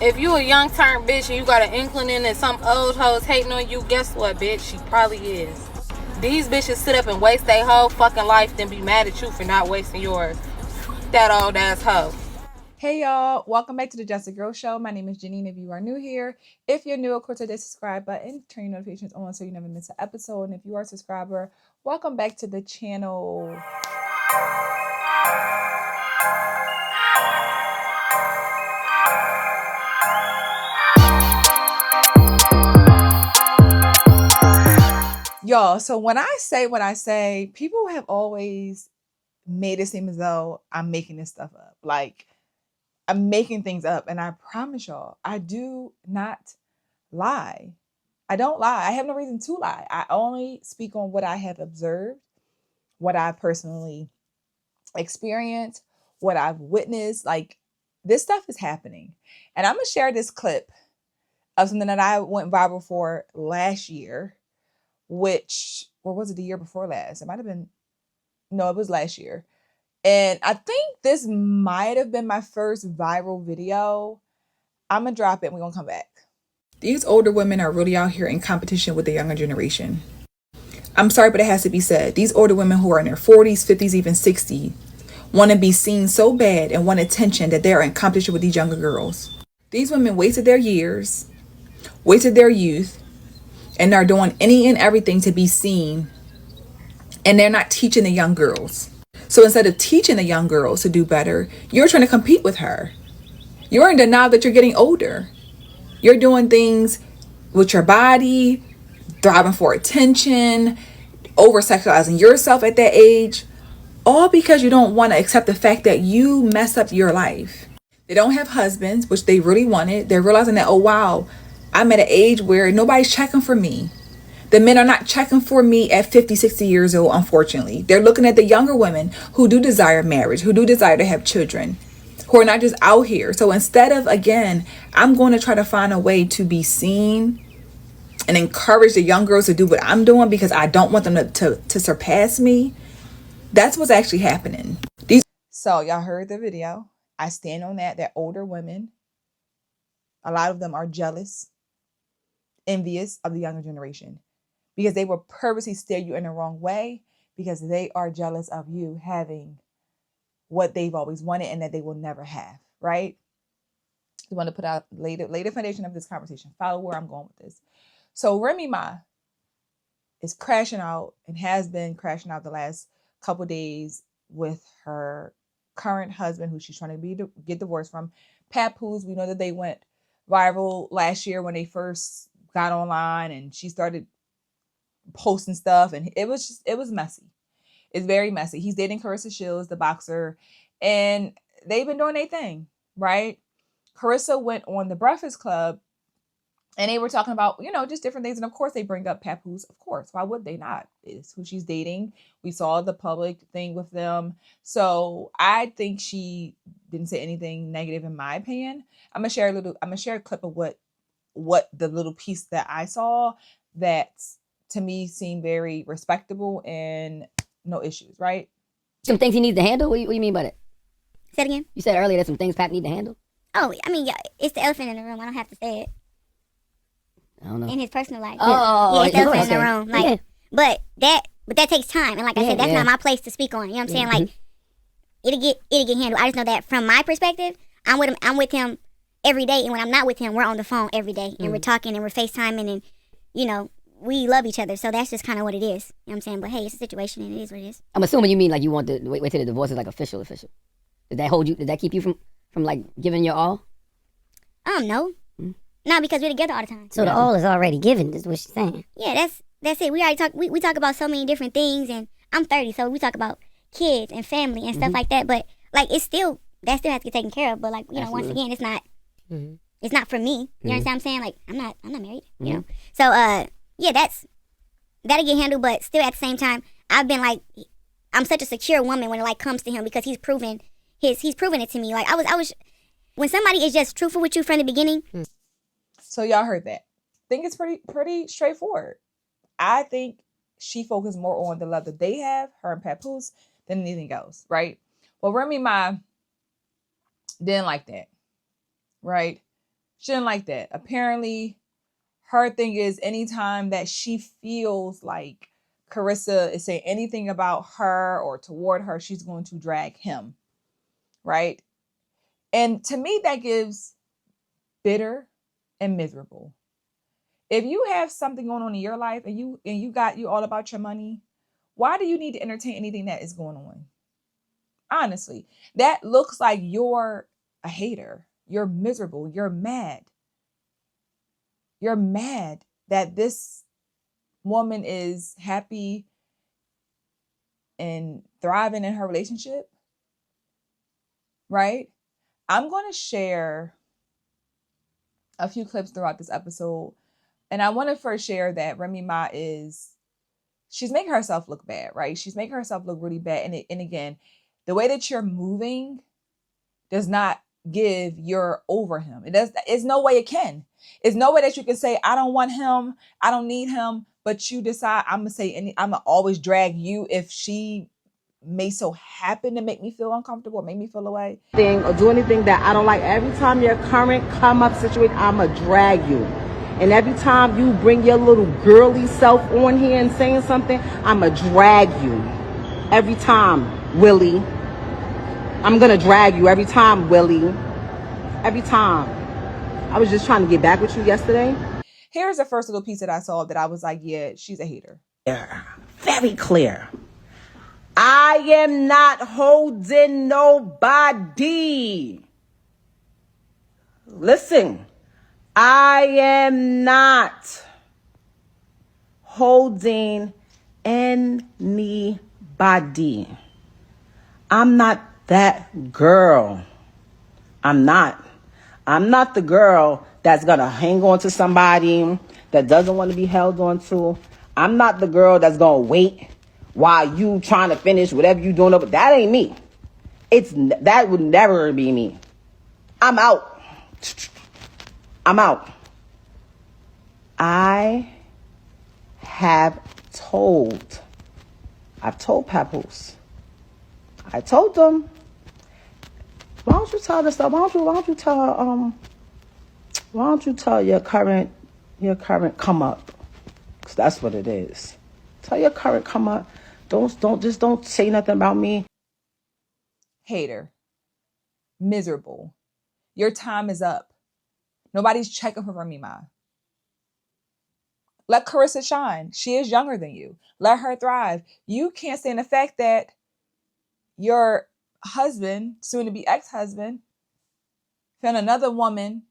If you a young turn bitch and you got an inkling and some old hoes hating on you, guess what, bitch? She probably is. These bitches sit up and waste their whole fucking life, then be mad at you for not wasting yours. That old ass hoe. Hey y'all, welcome back to the Just a Girl Show. My name is Janine if you are new here. If you're new, of course, hit the subscribe button, turn your notifications on so you never miss an episode. And if you are a subscriber, welcome back to the channel. Y'all, so when I say, people have always made it seem as though I'm making this stuff up. Like, I'm making things up. And I promise y'all, I do not lie. I don't lie. I have no reason to lie. I only speak on what I have observed, what I've personally experienced, what I've witnessed. Like, this stuff is happening. And I'm going to share this clip of something that I went viral for last year, or was it the year before last? It might have been, no, it was last year. And I think this might have been my first viral video. I'm going to drop it and we're going to come back. These older women are really out here in competition with the younger generation. I'm sorry, but it has to be said. These older women who are in their 40s, 50s, even 60s want to be seen so bad and want attention that they are in competition with these younger girls. These women wasted their years, wasted their youth, and are doing any and everything to be seen, and they're not teaching the young girls. So instead of teaching the young girls to do better, you're trying to compete with her. You're in denial that you're getting older. You're doing things with your body, thriving for attention, over-sexualizing yourself at that age, all because you don't want to accept the fact that you messed up your life. They don't have husbands, which they really wanted. They're realizing that, oh wow, I'm at an age where nobody's checking for me. The men are not checking for me at 50, 60 years old, unfortunately. They're looking at the younger women who do desire marriage, who do desire to have children, who are not just out here. So instead of, again, I'm going to try to find a way to be seen and encourage the young girls to do what I'm doing because I don't want them to surpass me. That's what's actually happening. So y'all heard the video. I stand on that. They're older women. A lot of them are jealous, envious of the younger generation because they will purposely steer you in the wrong way because they are jealous of you having what they've always wanted and that they will never have, right? You want to put out later foundation of this conversation. Follow where I'm going with this. So Remy Ma is crashing out and has been crashing out the last couple days with her current husband, who she's trying to get divorced from. Papoose, we know that they went viral last year when they first got online and she started posting stuff, and it was messy. It's very messy. He's dating Claressa Shields, the boxer, and they've been doing their thing, right? Claressa went on the Breakfast Club and they were talking about, just different things. And of course they bring up Papoose. Of course. Why would they not? It's who she's dating. We saw the public thing with them. So I think she didn't say anything negative in my opinion. I'm gonna share a clip of what the little piece that I saw that to me seemed very respectable and no issues, right? Some things he needs to handle? What do you mean by that? Say it again? You said earlier that some things Pap need to handle? Oh, I mean, yeah, it's the elephant in the room. I don't have to say it. I don't know. In his personal life. Oh, yeah, it's the elephant in the room. Like, yeah. but that takes time. And like I said, that's not my place to speak on. You know what I'm saying? Like, it'll get handled. I just know that from my perspective, I'm with him every day. And when I'm not with him, we're on the phone every day. And we're talking and we're FaceTiming and, we love each other. So that's just kind of what it is. You know what I'm saying? But hey, it's a situation and it is what it is. I'm assuming you mean like you want to wait till the divorce is like official. Did that keep you from like giving your all? No. No, because we're together all the time. So the all is already given, is what she's saying. Yeah, that's it. We already talk. We talk about so many different things, and I'm 30, so we talk about kids and family and stuff like that. But like, that still has to get taken care of. But like, once again, it's not. It's not for me. You understand what I'm saying? Like, I'm not married. You know. So yeah, that'll get handled. But still, at the same time, I've been like, I'm such a secure woman when it like comes to him because he's proven it to me. Like I was when somebody is just truthful with you from the beginning. So y'all heard that. I think it's pretty straightforward. I think she focused more on the love that they have, her and Papoose, than anything else, right? Well, Remy Ma didn't like that, right? She didn't like that. Apparently, her thing is anytime that she feels like Carissa is saying anything about her or toward her, she's going to drag him, right? And to me, that gives bitter and miserable. If you have something going on in your life and you all about your money, why do you need to entertain anything that is going on? Honestly, that looks like you're a hater. You're miserable. You're mad. You're mad that this woman is happy and thriving in her relationship, right? I'm going to share a few clips throughout this episode. And I want to first share that Remy Ma she's making herself look bad, right? She's making herself look really bad. And again, the way that you're moving does not give you're over him. It's no way it can. It's no way that you can say, I don't want him, I don't need him, but you decide I'm gonna always drag you if she may so happen to make me feel uncomfortable or make me feel away. Or do anything that I don't like. Every time your current come up situation, I'ma drag you. And every time you bring your little girly self on here and saying something, I'ma drag you. Every time, Willie. I'm gonna drag you every time, Willie. Every time. I was just trying to get back with you yesterday. Here's the first little piece that I saw that I was like, yeah, she's a hater. Very clear. I am not holding nobody. Listen, I am not holding anybody. I'm not that girl. I'm not the girl that's gonna hang on to somebody that doesn't want to be held on to. I'm not the girl that's gonna wait while you trying to finish whatever you doing. But that ain't me. That would never be me. I'm out. I'm out. I've told Papoose. I told them, why don't you tell this stuff? Why don't you tell your current come up? Because that's what it is. Tell your current come up. Don't say nothing about me. Hater. Miserable. Your time is up. Nobody's checking for Remy Ma. Let Carissa shine. She is younger than you. Let her thrive. You can't stand the fact that your husband, soon to be ex-husband, found another woman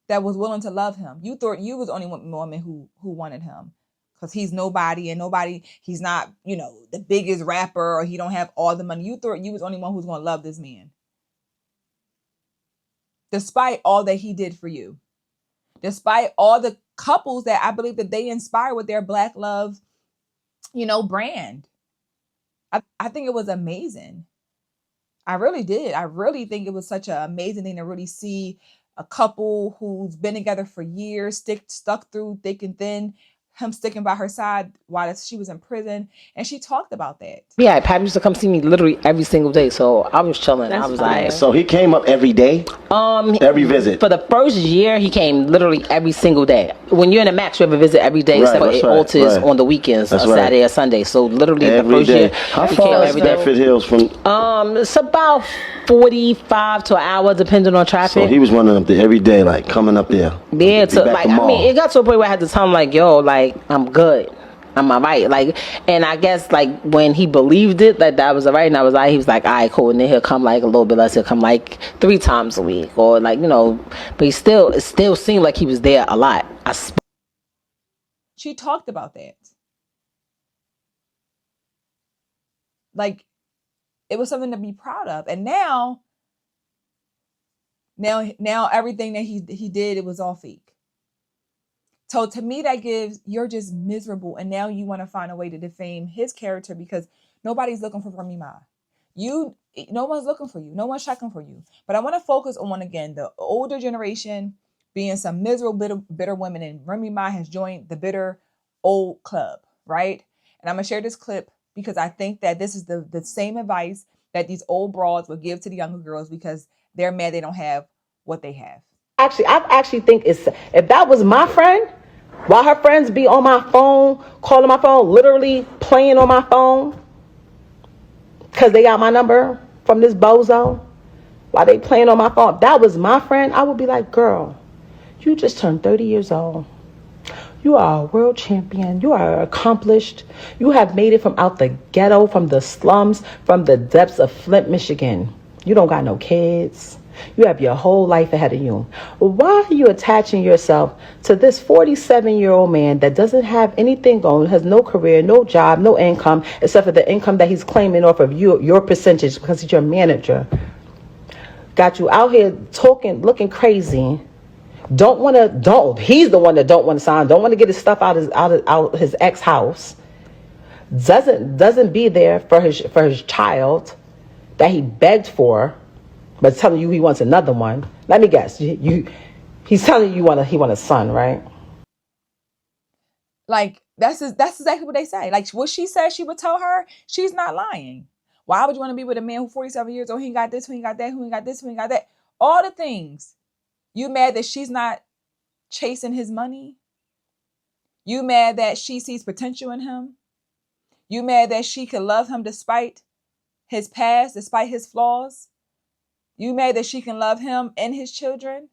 that was willing to love him. You thought you was the only woman who wanted him. Because he's nobody he's not, the biggest rapper or he don't have all the money. You thought you was the only one who's going to love this man. Despite all that he did for you. Despite all the couples that I believe that they inspire with their Black love, brand. I think it was amazing. I really did. I really think it was such an amazing thing to really see a couple who's been together for years, stuck through thick and thin, him sticking by her side while she was in prison. And she talked about that. Yeah, Pat used to come see me literally every single day. So I was chilling. I was like, so he came up every day? Every visit? For the first year, he came literally every single day. When you're in a max, you have a visit every day, except for it alters on the weekends, Saturday or Sunday. So literally every the first day. year, how far is Bedford Hills from? It's about 45 to an hour, depending on traffic. So he was running up there every day, like coming up there. Yeah, it got to a point where I had to tell him, like, yo, like, I'm good. I'm all right. Like, and I guess, like, when he believed it, that was all right, and I was like, he was like, all right, cool. And then he'll come, like, a little bit less. He'll come, like, 3 times a week. Or, like, but it still seemed like he was there a lot. She talked about that. Like, it was something to be proud of. And now everything that he did, it was all fake. So to me, that gives, you're just miserable. And now you want to find a way to defame his character because nobody's looking for Remy Ma. No one's looking for you. No one's checking for you. But I want to focus on, again, the older generation being some miserable, bitter women. And Remy Ma has joined the bitter old club, right? And I'm going to share this clip because I think that this is the same advice that these old broads would give to the younger girls because they're mad they don't have what they have. actually think it's, if that was my friend, while her friends be on my phone, calling my phone, literally playing on my phone, because they got my number from this bozo, while they playing on my phone, if that was my friend, I would be like, girl, you just turned 30 years old. You are a world champion. You are accomplished. You have made it from out the ghetto, from the slums, from the depths of Flint, Michigan. You don't got no kids. You have your whole life ahead of you. Why are you attaching yourself to this 47-year-old man that doesn't have anything going, has no career, no job, no income, except for the income that he's claiming off of you, your percentage, because he's your manager? Got you out here talking, looking crazy. He's the one that don't want to sign, don't want to get his stuff out his ex house. Doesn't be there for his child that he begged for, but telling you he wants another one. Let me guess. He's telling you he want a son, right? Like, that's exactly what they say. Like, what she says she would tell her, she's not lying. Why would you want to be with a man who's 47 years old? He ain't got this, who ain't got that, who ain't got this, who ain't got that. All the things. You mad that she's not chasing his money? You mad that she sees potential in him? You mad that she can love him despite his past, despite his flaws? You mad that she can love him and his children?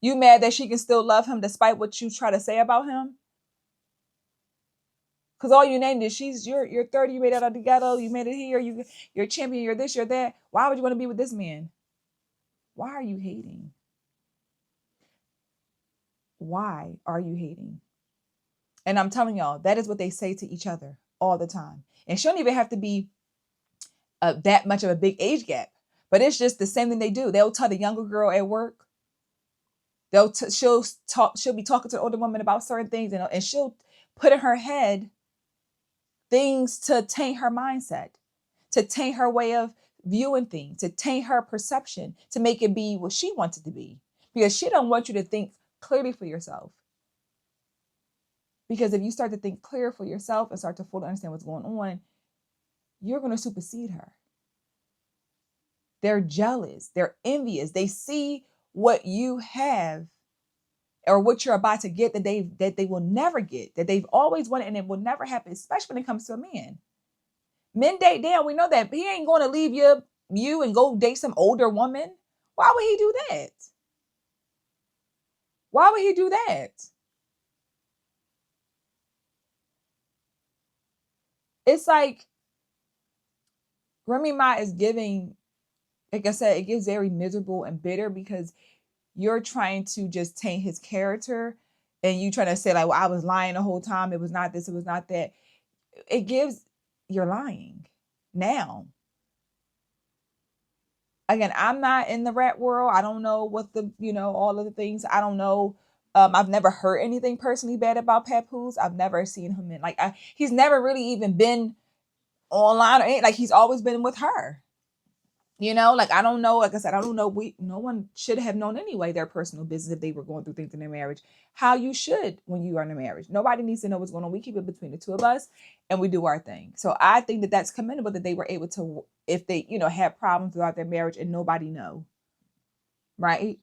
You mad that she can still love him despite what you try to say about him? Because all you named is you're 30, you made it out of the ghetto, you made it here, you're a champion, you're this, you're that. Why would you want to be with this man? Why are you hating? Why are you hating? And I'm telling y'all, that is what they say to each other all the time. And she don't even have to be that much of a big age gap, but it's just the same thing they do. They'll tell the younger girl at work. She'll be talking to the older woman about certain things, and she'll put in her head things to taint her mindset, to taint her way of viewing things, to taint her perception, to make it be what she wants it to be, because she don't want you to think clearly for yourself. Because if you start to think clear for yourself and start to fully understand what's going on, you're going to supersede her. They're jealous. They're envious. They see what you have or what you're about to get that they will never get, that they've always wanted, and it will never happen, especially when it comes to a man. Men date down. We know that he ain't going to leave you and go date some older woman. Why would he do that? Why would he do that? It's like Remy Ma is giving, like I said, it gives very miserable and bitter, because you're trying to just taint his character, and you trying to say like, well, I was lying the whole time. It was not this, it was not that. It gives, you're lying now. Again, I'm not in the rat world. I don't know what all of the things. I don't know. I've never heard anything personally bad about Papoose. I've never seen him in he's never really even been online or anything. Like, he's always been with her. I don't know. Like I said, I don't know. No one should have known anyway their personal business if they were going through things in their marriage. How you should when you are in a marriage. Nobody needs to know what's going on. We keep it between the two of us, and we do our thing. So I think that that's commendable that they were able to, if they had problems throughout their marriage and nobody know, right?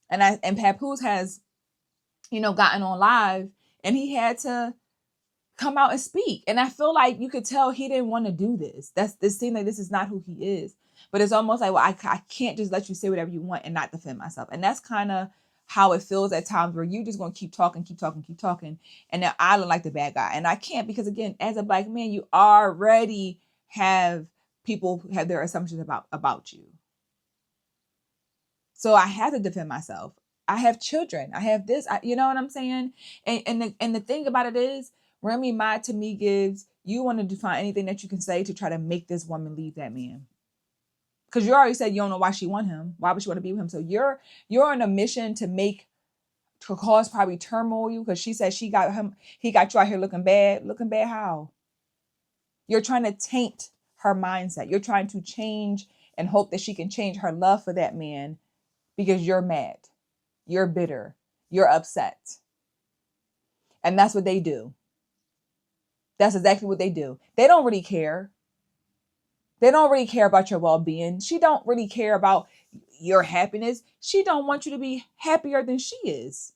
And Papoose has, gotten on live, and he had to come out and speak. And I feel like you could tell he didn't want to do this. This seemed like this is not who he is. But it's almost like, well, I can't just let you say whatever you want and not defend myself. And that's kind of how it feels at times, where you just going to keep talking. And now I look like the bad guy. And I can't, because again, as a Black man, you already have people who have their assumptions about you. So I have to defend myself. I have children. I have this. You know what I'm saying? And the thing about it is, Remy Ma to me gives, you want to find anything that you can say to try to make this woman leave that man. Because you already said you don't know why she want him. Why would she want to be with him? So you're on a mission to cause probably turmoil, because she said he got you out here looking bad. Looking bad how? You're trying to taint her mindset. You're trying to change and hope that she can change her love for that man, because you're mad. You're bitter. You're upset. And that's what they do. That's exactly what they do. They don't really care. They don't really care about your well-being. She don't really care about your happiness. She don't want you to be happier than she is.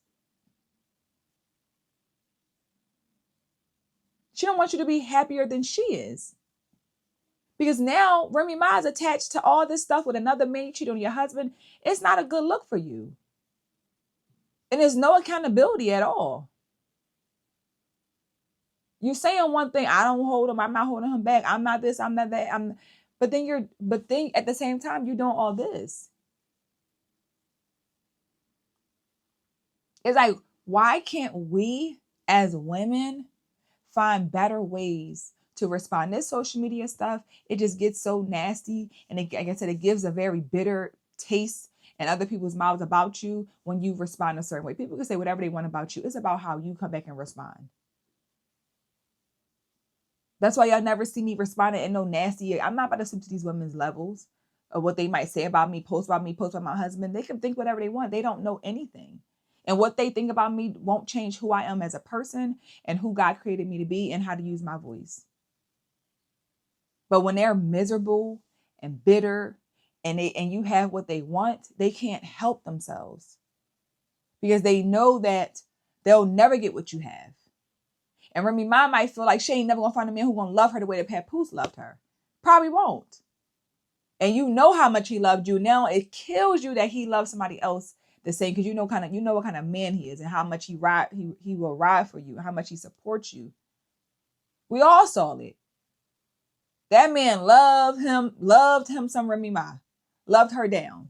She don't want you to be happier than she is. Because now Remy Ma is attached to all this stuff with another man, cheat on your husband. It's not a good look for you. And there's no accountability at all. You're saying one thing, I don't hold him, I'm not holding him back. I'm not this, I'm not that. But then at the same time, you're doing all this. It's like, why can't we as women find better ways to respond? This social media stuff, it just gets so nasty. And like I said, it gives a very bitter taste in other people's mouths about you when you respond a certain way. People can say whatever they want about you. It's about how you come back and respond. That's why y'all never see me responding in no nasty. I'm not about to stoop to these women's levels of what they might say about me, post about my husband. They can think whatever they want. They don't know anything. And what they think about me won't change who I am as a person and who God created me to be and how to use my voice. But when they're miserable and bitter and you have what they want, they can't help themselves because they know that they'll never get what you have. And Remy Ma might feel like she ain't never gonna find a man who's gonna love her the way that Papoose loved her. Probably won't. And you know how much he loved you. Now it kills you that he loves somebody else the same, because you know what kind of man he is and how much he will ride for you, how much he supports you. We all saw it. That man loved him some Remy Ma, loved her down.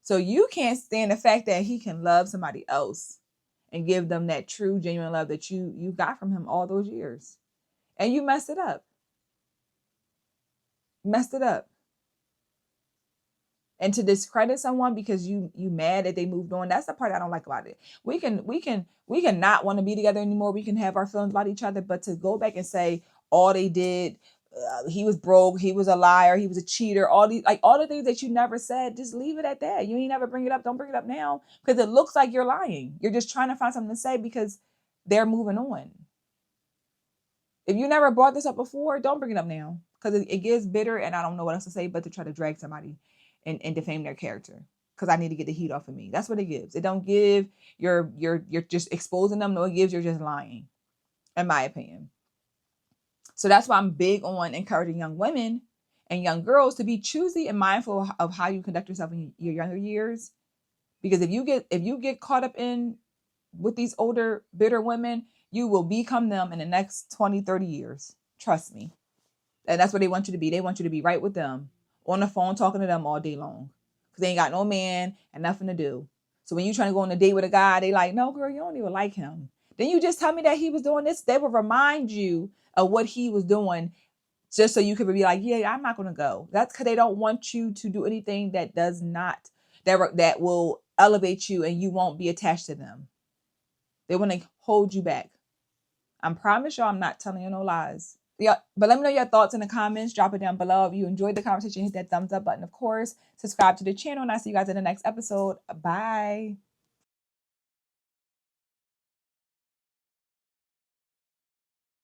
So you can't stand the fact that he can love somebody else and give them that true, genuine love that you got from him all those years. And you messed it up. Messed it up. And to discredit someone because you mad that they moved on, that's the part I don't like about it. We can not want to be together anymore. We can have our feelings about each other, but to go back and say all they did, he was broke, he was a liar, he was a cheater, all the things that you never said, just leave it at that. You ain't never bring it up. Don't bring it up now because it looks like you're lying. You're just trying to find something to say because they're moving on. If you never brought this up before, don't bring it up now because it gets bitter and I don't know what else to say but to try to drag somebody and defame their character because I need to get the heat off of me. That's what it gives. It don't give you're just exposing them. No, it gives you're just lying, in my opinion. So that's why I'm big on encouraging young women and young girls to be choosy and mindful of how you conduct yourself in your younger years. Because if you get caught up in with these older, bitter women, you will become them in the next 20, 30 years. Trust me. And that's what they want you to be. They want you to be right with them, on the phone talking to them all day long. Because they ain't got no man and nothing to do. So when you trying to go on a date with a guy, they like, no, girl, you don't even like him. Then you just tell me that he was doing this. They will remind you of what he was doing just so you could be like, yeah, I'm not going to go. That's because they don't want you to do anything that does not, that will elevate you and you won't be attached to them. They want to hold you back. I promise y'all I'm not telling you no lies. Yeah, but let me know your thoughts in the comments. Drop it down below. If you enjoyed the conversation, hit that thumbs up button, of course. Subscribe to the channel, and I'll see you guys in the next episode. Bye.